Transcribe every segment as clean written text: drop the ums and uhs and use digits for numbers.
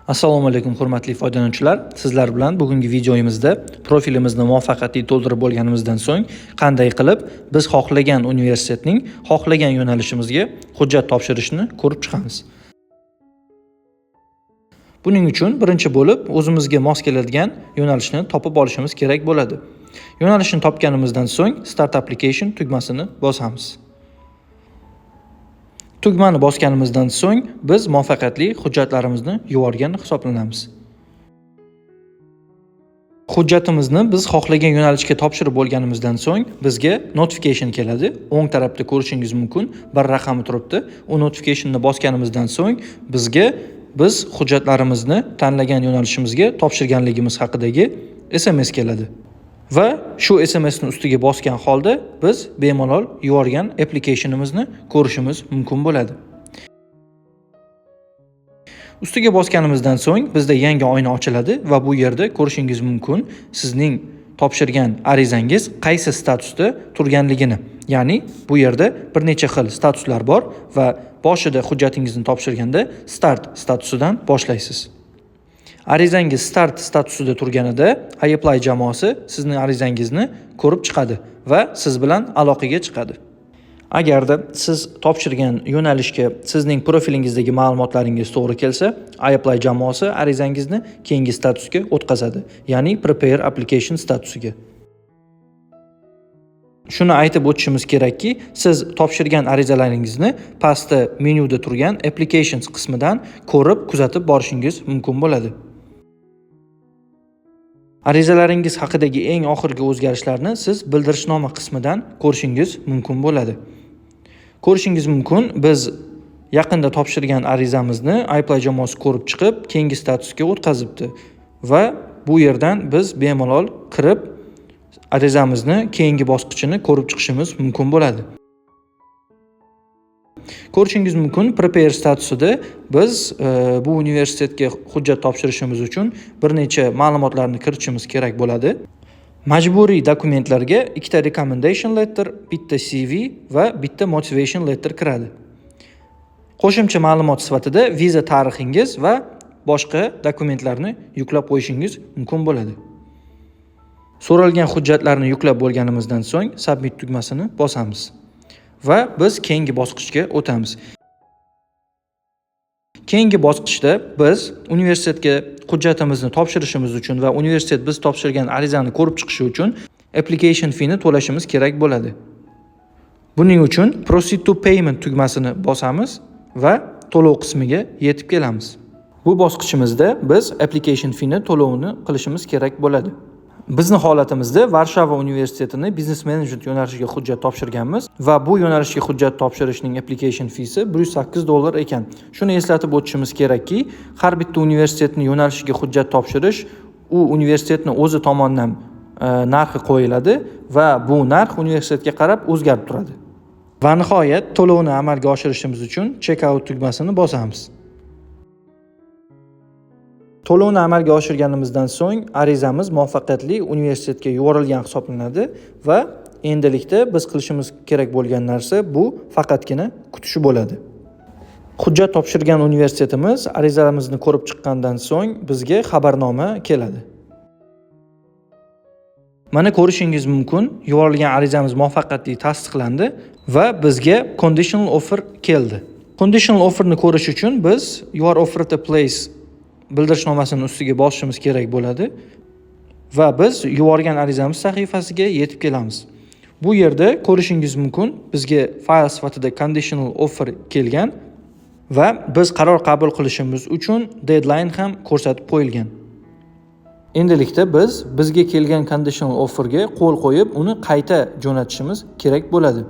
Assalomu alaykum hurmatli foydalanuvchilar. Sizlar bilan bugungi videoyimizda profilimizni muvaffaqiyatli to'ldirib bo'lganimizdan so'ng qanday qilib biz xohlagan universitetning xohlagan yo'nalishimizga hujjat topshirishni ko'rib chiqamiz. Buning uchun birinchi bo'lib o'zimizga mos keladigan yo'nalishni topib olishimiz kerak bo'ladi. Yo'nalishni topganimizdan so'ng Start Application tugmasini bosamiz. Tugmani bosganimizdan so'ng biz muvaffaqiyatli hujjatlarimizni yuborgan hisoblanamiz. Hujjatimizni biz xohlagan yo'nalishga topshirib bo'lganimizdan so'ng bizga notification keladi. O'ng tarafda ko'rishingiz mumkin bir raqami turibdi. U notificationni bosganimizdan so'ng bizga biz hujjatlarimizni tanlagan yo'nalishimizga topshirganligimiz haqidagi SMS keladi. Va shu SMSni ustiga bosgan holda biz bemalol yuborgan applicationimizni ko'rishimiz mumkin bo'ladi. Ustiga bosganimizdan so'ng bizda yangi oyna ochiladi va bu yerda ko'rishingiz mumkin sizning topshirgan arizangiz qaysi statusda turganligini. Ya'ni bu yerda bir necha xil statuslar bor va boshida hujjatingizni topshirganda start statusidan boshlaysiz. Arizangiz start statusida turganida iApply jamoasi sizning arizangizni ko'rib chiqadi va siz bilan aloqaga chiqadi. Agarda siz topshirgan yo'nalishga sizning profilingizdagi ma'lumotlaringiz to'g'ri kelsa, iApply jamoasi arizangizni keyingi statusga o'tkazadi, ya'ni Prepare Application statusiga. Shuni aytib o'tishimiz kerakki, siz topshirgan arizalaringizni pastda menyuda turgan Applications qismidan ko'rib, kuzatib borishingiz mumkin bo'ladi. Arizalaringiz haqidagi eng oxirgi o'zgarishlarni siz bildirishnoma qismidan ko'rishingiz mumkin bo'ladi. Ko'rishingiz mumkin, biz yaqinda topshirgan arizamizni iApply jamoasi ko'rib chiqib, keyingi statusga o'tkazibdi va bu yerdan biz bemalol kirib arizamizni keyingi bosqichini ko'rib chiqishimiz mumkin bo'ladi. Ko'rishingiz mumkin, Prepare statusida biz bu universitetga hujjat topshirishimiz uchun bir necha ma'lumotlarni kiritishimiz kerak bo'ladi. Majburiy dokumentlarga ikkita recommendation letter, bitta CV va bitta motivation letter kiradi. Qo'shimcha ma'lumot sifatida viza tarixingiz va boshqa dokumentlarni yuklab qo'yishingiz mumkin bo'ladi. So'ralgan hujjatlarni yuklab bo'lganimizdan so'ng Submit tugmasini bosamiz va biz keyingi bosqichga o'tamiz. Keyingi bosqichda biz universitetga hujjatimizni topshirishimiz uchun va universitet biz topshirgan arizani ko'rib chiqishi uchun application fee ni to'lashimiz kerak bo'ladi. Buning uchun Proceed to Payment tugmasini bosamiz va to'lov qismiga yetib kelamiz. Bu bosqichimizda biz application fee ni to'lovini qilishimiz kerak bo'ladi. Bizning holatimizda Varshava universitetini Business Management yo'nalishiga hujjat topshirganmiz va bu yo'nalishga hujjat topshirishning application feesi $108 ekan. Shuni eslatib o'tishimiz kerakki, har bitta universitetning yo'nalishiga hujjat topshirish u universitetning o'zi tomonidan narxi qo'yiladi va bu narx universitetga qarab o'zgarib turadi. Va nihoyat to'lovni amalga oshirishimiz uchun Checkout tugmasini bosamiz. To'lovni amalga oshirganimizdan so'ng arizamiz muvaffaqiyatli universitetga yuborilgan hisoblanadi va endilikda biz qilishimiz kerak bo'lgan narsa bu faqatgina kutish bo'ladi. Hujjat topshirgan universitetimiz arizamizni ko'rib chiqqandan so'ng bizga xabarnoma keladi. Mana ko'rishingiz mumkin, yuborilgan arizamiz muvaffaqiyatli tasdiqlandi va bizga conditional offer keldi. Conditional offerni ko'rish uchun biz You are offered a place bildirishnomasini ustiga bosishimiz kerak bo'ladi va biz yuborgan arizamiz sahifasiga yetib kelamiz. Bu yerda ko'rishingiz mumkin, bizga fayl sifatida conditional offer kelgan va biz qaror qabul qilishimiz uchun deadline ham ko'rsatib qo'yilgan. Endilikda biz bizga kelgan conditional offerga qo'l qo'yib, uni qayta jo'natishimiz kerak bo'ladi.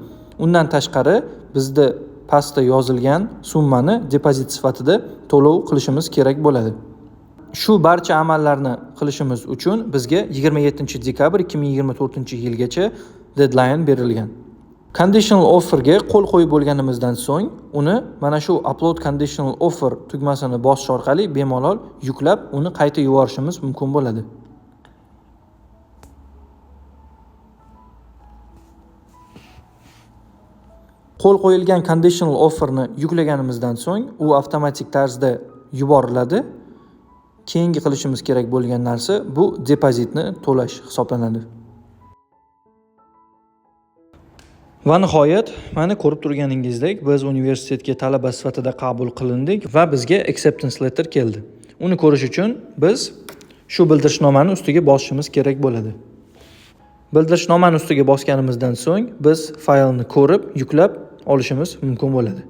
Undan tashqari bizda pastda yozilgan summani depozit sifatida to'lov qilishimiz kerak bo'ladi. Shu barcha amallarni qilishimiz uchun bizga 27 dekabr 2024-yilgacha deadline berilgan. Conditional offerga qo'l qo'yib bo'lganimizdan so'ng uni mana shu Upload Conditional Offer tugmasini bosish orqali bemalol yuklab, uni qayta yuborishimiz mumkin bo'ladi. Qo'l qo'yilgan conditional offerni yuklaganimizdan so'ng u avtomatik tarzda yuboriladi Keyingi qilishimiz kerak bo'lgan narsa bu depozitni to'lash hisoblanadi. Va nihoyat, mana ko'rib turganingizdek, biz universitetga talaba sifatida qabul qilindik va bizga acceptance letter keldi. Uni ko'rish uchun biz shu bildirishnomani ustiga bosishimiz kerak bo'ladi. Bildirishnomani ustiga bosganimizdan so'ng biz faylni ko'rib, yuklab olishimiz mumkin bo'ladi.